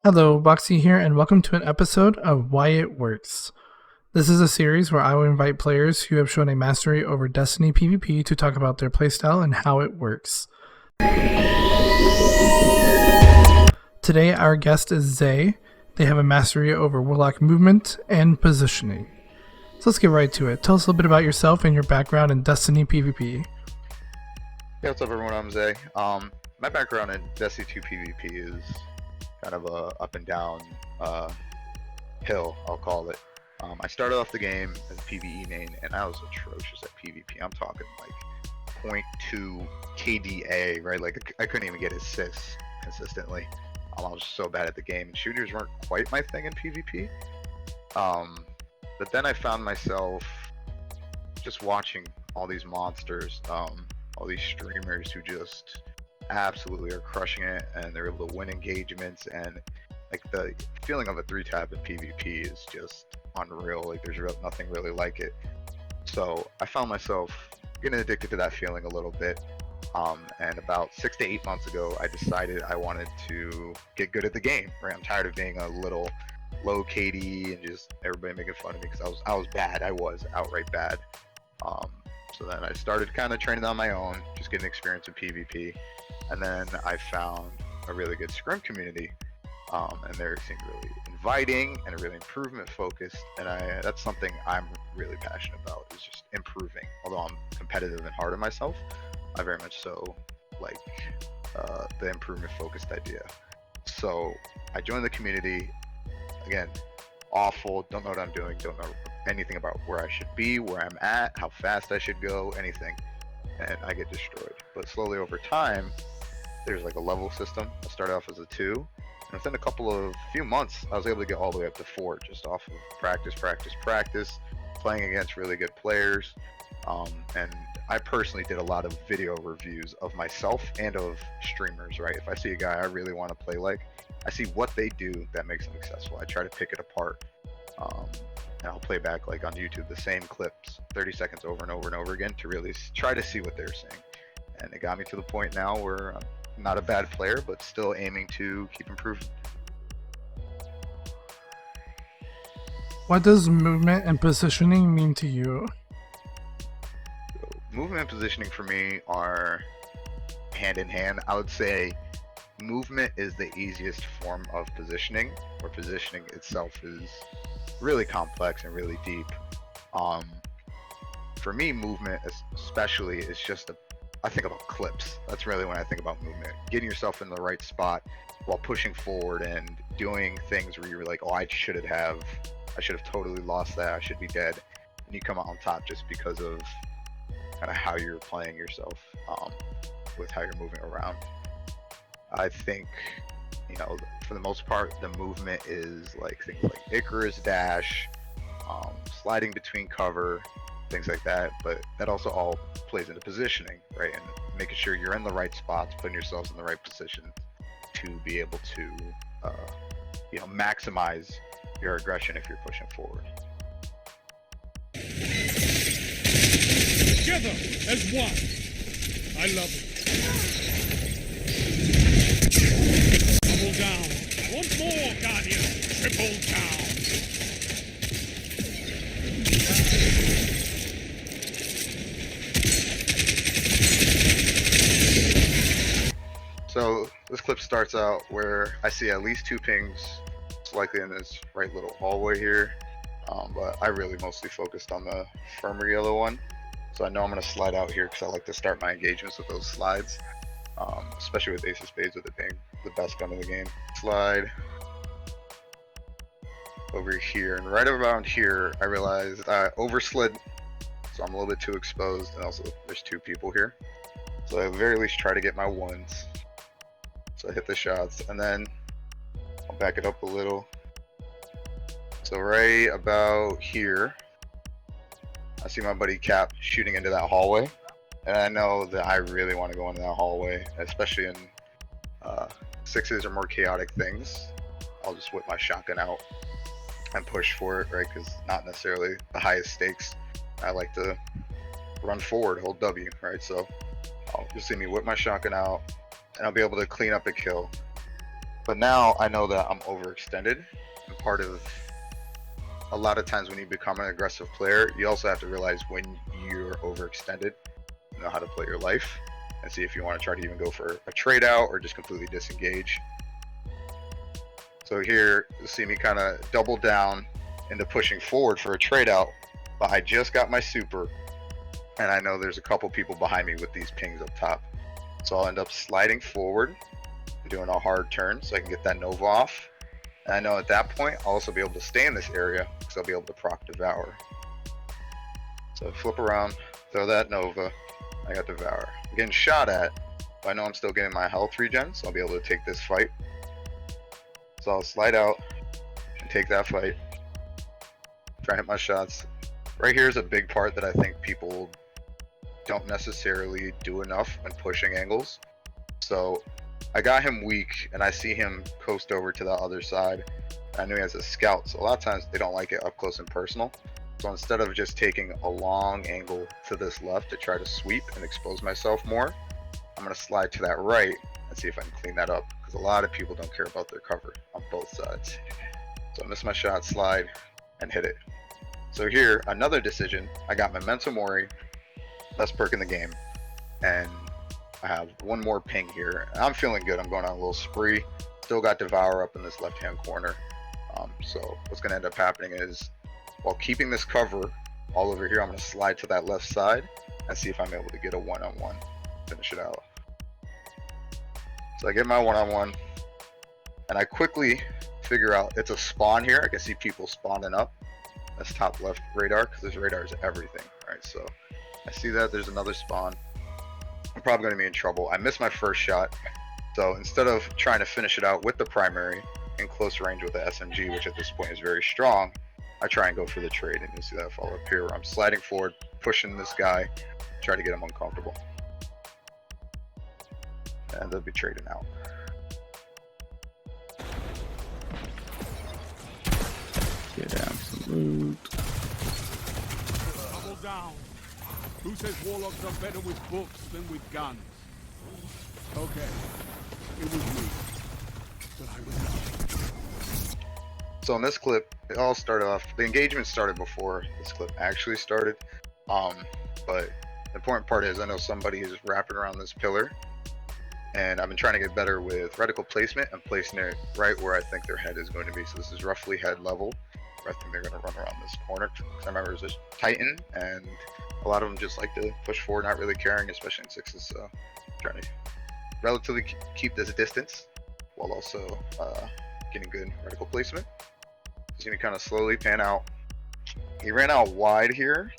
Hello, Boxy here, and welcome to an episode of Why It Works. This is a series where I will invite players who have shown a mastery over Destiny PvP to talk about their playstyle and how it works. Today, our guest is Zay. They have a mastery over Warlock movement and positioning. So let's get right to it. Tell us a little bit about yourself and your background in Destiny PvP. Hey, what's up everyone, I'm Zay. My background in Destiny 2 PvP is kind of a up and down hill, I'll call it. I started off the game as a PvE main, and I was atrocious at PvP. I'm talking like 0.2 KDA, right? Like I couldn't even get assists consistently. I was so bad at the game, and shooters weren't quite my thing in PvP. But then I found myself just watching all these monsters, all these streamers who just absolutely are crushing it, and they're able to win engagements, and like the feeling of a 3-tap in PvP is just unreal. Like there's nothing really like it. So I found myself getting addicted to that feeling a little bit. And about 6 to 8 months ago, I decided I wanted to get good at the game. Right, I'm tired of being a little low KD and just everybody making fun of me because I was bad. I was outright bad. So then I started kind of training on my own, just getting experience in PvP. And then I found a really good scrim community, and they seemed really inviting and really improvement focused. And that's something I'm really passionate about, is just improving. Although I'm competitive and hard on myself, I very much so like the improvement focused idea. So I joined the community. Again, awful, don't know what I'm doing, don't know anything about where I should be, where I'm at, how fast I should go, anything, and I get destroyed. But slowly over time, there's like a level system. I started off as a 2, and within a few months, I was able to get all the way up to 4 just off of practice, playing against really good players. And I personally did a lot of video reviews of myself and of streamers, right? If I see a guy I really want to play like, I see what they do that makes them successful. I try to pick it apart. And I'll play back like on YouTube the same clips 30 seconds over and over and over again to really try to see what they're saying. And it got me to the point now where I'm not a bad player, but still aiming to keep improving. What does movement and positioning mean to you? So, movement and positioning for me are hand in hand. I would say movement is the easiest form of positioning, where positioning itself is really complex and really deep. For me, movement especially is just I think about clips. That's really when I think about movement. Getting yourself in the right spot while pushing forward and doing things where you're like, oh, I should have totally lost that. I should be dead. And you come out on top just because of kind of how you're playing yourself, with how you're moving around. I think, for the most part, the movement is like things like Icarus dash, sliding between cover, things like that. But that also all plays into positioning, right? And making sure you're in the right spots, putting yourselves in the right position to be able to, maximize your aggression if you're pushing forward. Together as one. I love it. Double down. I want more, Guardian. Triple down. So this clip starts out where I see at least 2 pings. It's likely in this right little hallway here, but I really mostly focused on the firmer yellow one. So I know I'm going to slide out here because I like to start my engagements with those slides, especially with Ace of Spades, with it being the best gun in the game. Slide over here, and right around here I realized I overslid, so I'm a little bit too exposed, and also there's 2 people here. So I at the very least try to get my ones. So I hit the shots, and then I'll back it up a little. So right about here, I see my buddy Cap shooting into that hallway, and I know that I really want to go into that hallway, especially in 6s or more chaotic things. I'll just whip my shotgun out and push for it, right? Because not necessarily the highest stakes. I like to run forward, hold W, right? So you'll see me whip my shotgun out, and I'll be able to clean up a kill. But now I know that I'm overextended, and part of a lot of times when you become an aggressive player, you also have to realize when you're overextended, know how to play your life, and see if you want to try to even go for a trade out or just completely disengage. So here, you'll see me kind of double down into pushing forward for a trade out, but I just got my super, and I know there's a couple people behind me with these pings up top. So I'll end up sliding forward, doing a hard turn so I can get that Nova off. And I know at that point, I'll also be able to stay in this area because I'll be able to proc Devour. So I flip around, throw that Nova, I got Devour. I'm getting shot at, but I know I'm still getting my health regen, so I'll be able to take this fight. So I'll slide out and take that fight. Try to hit my shots. Right here is a big part that I think people don't necessarily do enough when pushing angles. So I got him weak, and I see him coast over to the other side. I knew he has a scout, so a lot of times they don't like it up close and personal. So instead of just taking a long angle to this left to try to sweep and expose myself more, I'm going to slide to that right and see if I can clean that up, because a lot of people don't care about their cover on both sides. So I miss my shot, slide, and hit it. So here, another decision. I got Memento Mori, best perk in the game, and I have one more ping here. I'm feeling good. I'm going on a little spree. Still got Devour up in this left-hand corner. So what's going to end up happening is, while keeping this cover all over here, I'm going to slide to that left side and see if I'm able to get a one-on-one, finish it out. So I get my one-on-one, and I quickly figure out it's a spawn here. I can see people spawning up. That's top left radar, because this radar is everything, right? So I see that there's another spawn. I'm probably going to be in trouble. I missed my first shot, so instead of trying to finish it out with the primary in close range with the SMG, which at this point is very strong, I try and go for the trade, and you'll see that fall up here where I'm sliding forward, pushing this guy, try to get him uncomfortable. And they'll be trading out. Get out some loot. Double down. Who says warlocks are better with books than with guns? Okay. It was me. But I was not. So in this clip, it all started off, the engagement started before this clip actually started. But the important part is I know somebody is wrapping around this pillar, and I've been trying to get better with reticle placement and placing it right where I think their head is going to be. So this is roughly head level, where I think they're going to run around this corner. I remember it was a Titan, and a lot of them just like to push forward, not really caring, especially in sixes. So trying to relatively keep this distance while also getting good reticle placement. See me kind of slowly pan out. He ran out wide here,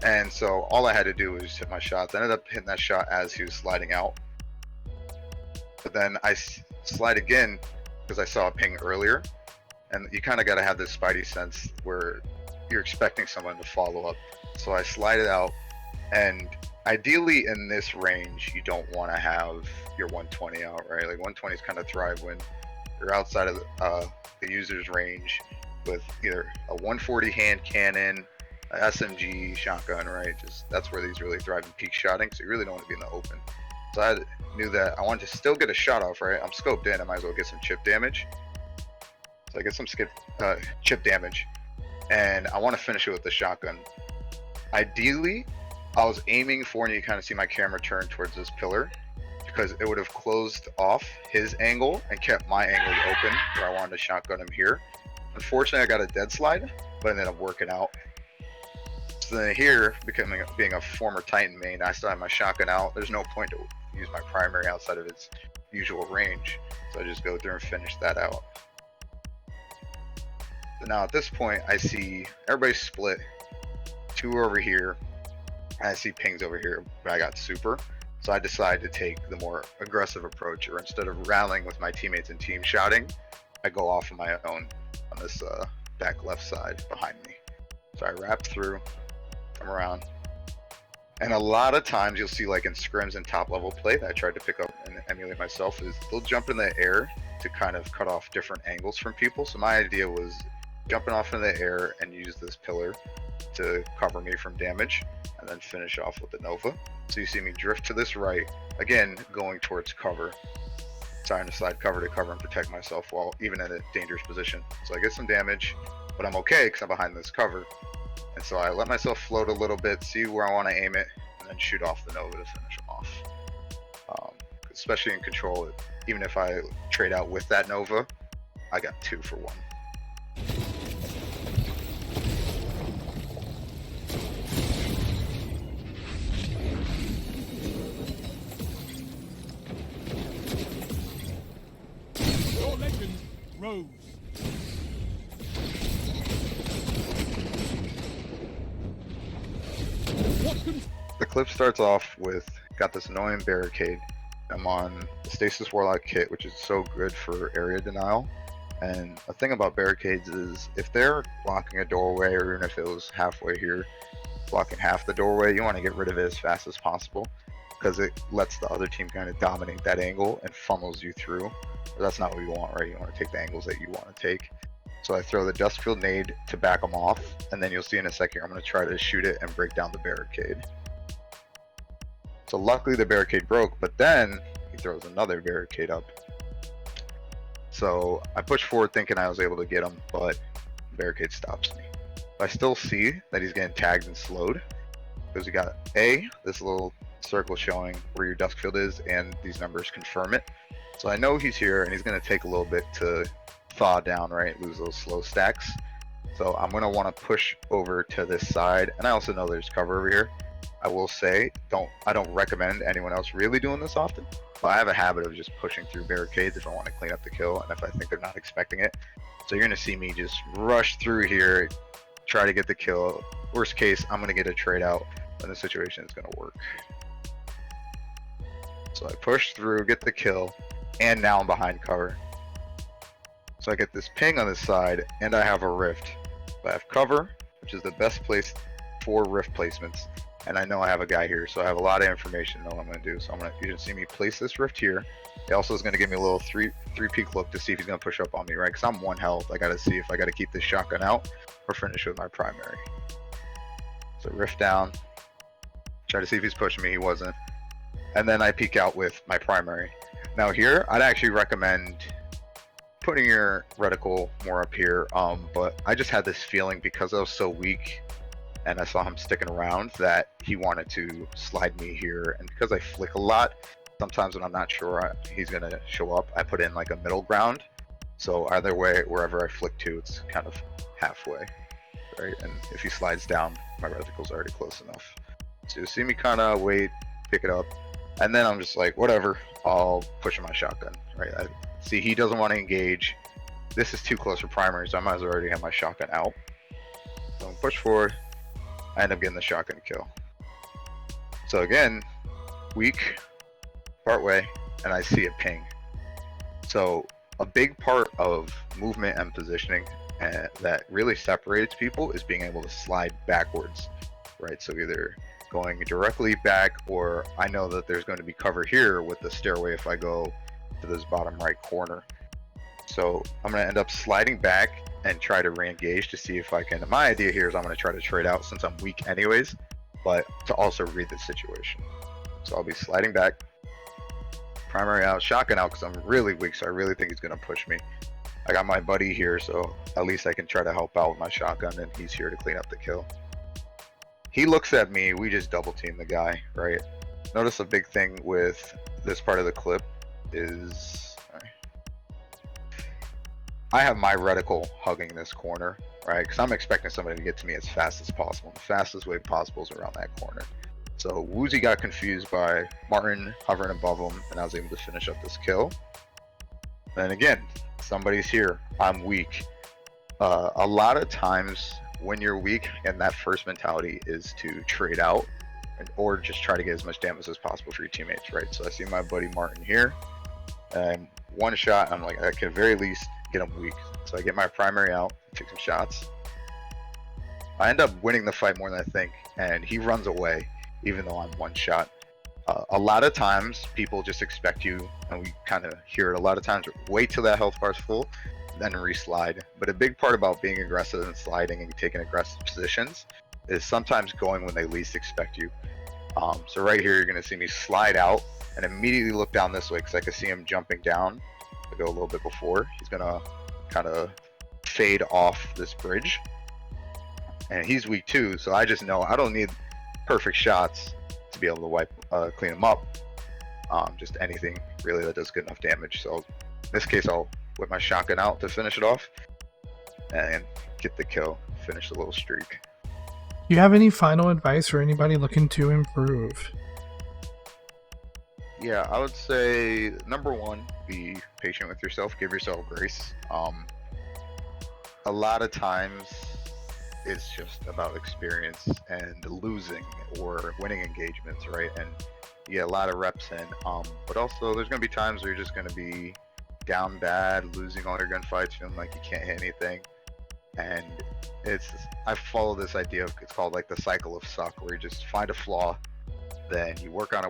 and so all I had to do was hit my shots. I ended up hitting that shot as he was sliding out, but then I slide again because I saw a ping earlier, and you kind of got to have this spidey sense where you're expecting someone to follow up. So I slide it out, and ideally in this range you don't want to have your 120 out, right? Like 120s kind of thrive when you're outside of the user's range with either a 140 hand cannon, a SMG, shotgun, right? Just that's where these really thrive in peak shotting, so you really don't want to be in the open. So I knew that I wanted to still get a shot off, right? I'm scoped in, I might as well get some chip damage. So I get some chip damage, and I want to finish it with the shotgun. Ideally, I was aiming for, and you kind of see my camera turn towards this pillar, because it would have closed off his angle and kept my angle open where I wanted to shotgun him here. Unfortunately, I got a dead slide, but it ended up working out. So then here, being a former Titan main, I still have my shotgun out. There's no point to use my primary outside of its usual range, so I just go through and finish that out. So now at this point, I see everybody split. Two are over here, and I see pings over here, but I got super. So I decided to take the more aggressive approach, or instead of rallying with my teammates and team shouting, I go off on my own on this back left side behind me. So I wrap through, come around, and a lot of times you'll see, like in scrims and top level play that I tried to pick up and emulate myself, is they'll jump in the air to kind of cut off different angles from people. So my idea was jumping off in the air and use this pillar to cover me from damage, and then finish off with the Nova. So you see me drift to this right, again going towards cover, trying to slide cover to cover and protect myself while even in a dangerous position. So I get some damage, but I'm okay because I'm behind this cover. And so I let myself float a little bit, see where I want to aim it, and then shoot off the Nova to finish him off. Especially in control, even if I trade out with that Nova, I got 2 for 1. Your legend rose. The clip starts off with, got this annoying barricade. I'm on the Stasis Warlock kit, which is so good for area denial. And the thing about barricades is, if they're blocking a doorway, or even if it was halfway here, blocking half the doorway, you want to get rid of it as fast as possible, because it lets the other team kind of dominate that angle and funnels you through. But that's not what you want, right? You want to take the angles that you want to take. So I throw the Dustfield nade to back them off, and then you'll see in a second I'm going to try to shoot it and break down the barricade. So luckily the barricade broke, but then he throws another barricade up. So I push forward thinking I was able to get him, but the barricade stops me. I still see that he's getting tagged and slowed, because we got this little circle showing where your Duskfield is, and these numbers confirm it. So I know he's here, and he's going to take a little bit to thaw down, right? Lose those slow stacks. So I'm going to want to push over to this side, and I also know there's cover over here. I will say, I don't recommend anyone else really doing this often, but I have a habit of just pushing through barricades if I want to clean up the kill, and if I think they're not expecting it. So you're going to see me just rush through here, try to get the kill. Worst case, I'm going to get a trade out, and the situation is going to work. So I push through, get the kill, and now I'm behind cover. So I get this ping on this side, and I have a rift. So I have cover, which is the best place for rift placements, and I know I have a guy here, so I have a lot of information to know what I'm going to do. So you can see me place this rift here. It also is going to give me a little three peek look to see if he's going to push up on me, right? Because I'm 1 health. I got to see if I got to keep this shotgun out or finish with my primary. So rift down, try to see if he's pushing me. He wasn't. And then I peek out with my primary. Now here, I'd actually recommend putting your reticle more up here, but I just had this feeling because I was so weak and I saw him sticking around that he wanted to slide me here, and because I flick a lot, sometimes when I'm not sure he's gonna show up, I put in like a middle ground, so either way, wherever I flick to, it's kind of halfway, right? And if he slides down, my reticle's already close enough. So you see me kind of wait, pick it up, and then I'm just like, whatever, I'll push my shotgun, right? I see he doesn't want to engage. This is too close for primary, so I might as well already have my shotgun out. So I'm push forward. I end up getting the shotgun kill. So again, weak, part way, and I see a ping. So a big part of movement and positioning that really separates people is being able to slide backwards, right? So either going directly back, or I know that there's going to be cover here with the stairway if I go to this bottom right corner. So I'm going to end up sliding back and try to re-engage to see if I can. My idea here is I'm going to try to trade out since I'm weak anyways, but to also read the situation. So I'll be sliding back, primary out, shotgun out because I'm really weak, so I really think he's going to push me. I got my buddy here, so at least I can try to help out with my shotgun, and he's here to clean up the kill. He looks at me, we just double team the guy, right? Notice a big thing with this part of the clip is I have my reticle hugging this corner, right? Because I'm expecting somebody to get to me as fast as possible. The fastest way possible is around that corner. So Woozy got confused by Martin hovering above him, and I was able to finish up this kill. And again, somebody's here. I'm weak. A lot of times when you're weak, and that first mentality is to trade out or just try to get as much damage as possible for your teammates, right? So I see my buddy Martin here, and one shot, I'm like, I can at very least get him weak. So I get my primary out, take some shots. I end up winning the fight more than I think, and he runs away even though I'm 1 shot. A lot of times people just expect you, and we kind of hear it a lot of times, wait till that health bar's full, then re-slide. But a big part about being aggressive and sliding and taking aggressive positions is sometimes going when they least expect you. So right here, you're going to see me slide out and immediately look down this way because I can see him jumping down. I go a little bit before. He's gonna kind of fade off this bridge, and he's weak too. So I just know I don't need perfect shots to be able to clean him up. Just anything really that does good enough damage. So in this case, I'll whip my shotgun out to finish it off and get the kill, finish the little streak. Do you have any final advice for anybody looking to improve? Yeah, I would say number one, be patient with yourself, give yourself grace. A lot of times it's just about experience and losing or winning engagements, right? And you get a lot of reps in, but also there's gonna be times where you're just gonna be down bad, losing all your gunfights, feeling like you can't hit anything. And I follow this idea of, it's called like the cycle of suck, where you just find a flaw, then you work on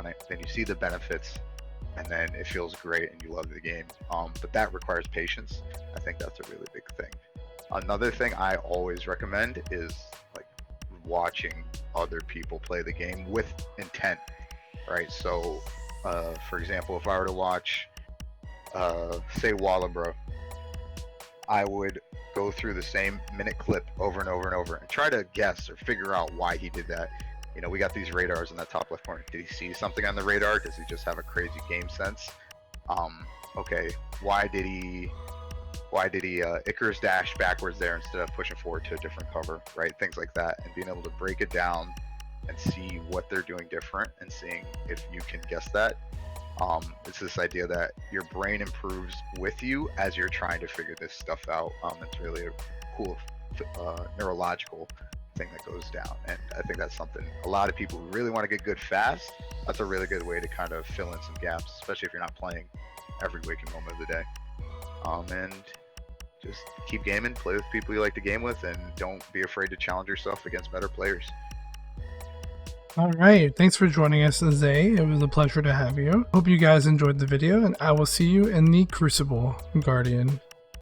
it, then you see the benefits, and then it feels great and you love the game. But that requires patience. I think that's a really big thing. Another thing I always recommend is like watching other people play the game with intent, right? So for example, if I were to watch say Warlock, I would go through the same minute clip over and over and over and try to guess or figure out why he did that. You know, we got these radars in that top left corner. Did he see something on the radar? Does he just have a crazy game sense? Okay, why did he Icarus dash backwards there instead of pushing forward to a different cover, right? Things like that, and being able to break it down and see what they're doing different and seeing if you can guess that. It's this idea that your brain improves with you as you're trying to figure this stuff out. It's really a cool neurological thing that goes down, and I think that's something a lot of people who really want to get good fast, that's a really good way to kind of fill in some gaps, especially if you're not playing every waking moment of the day. And just keep gaming, play with people you like to game with, and don't be afraid to challenge yourself against better players. All right, thanks for joining us, Zay. It was a pleasure to have you. Hope you guys enjoyed the video, and I will see you in the Crucible, Guardian.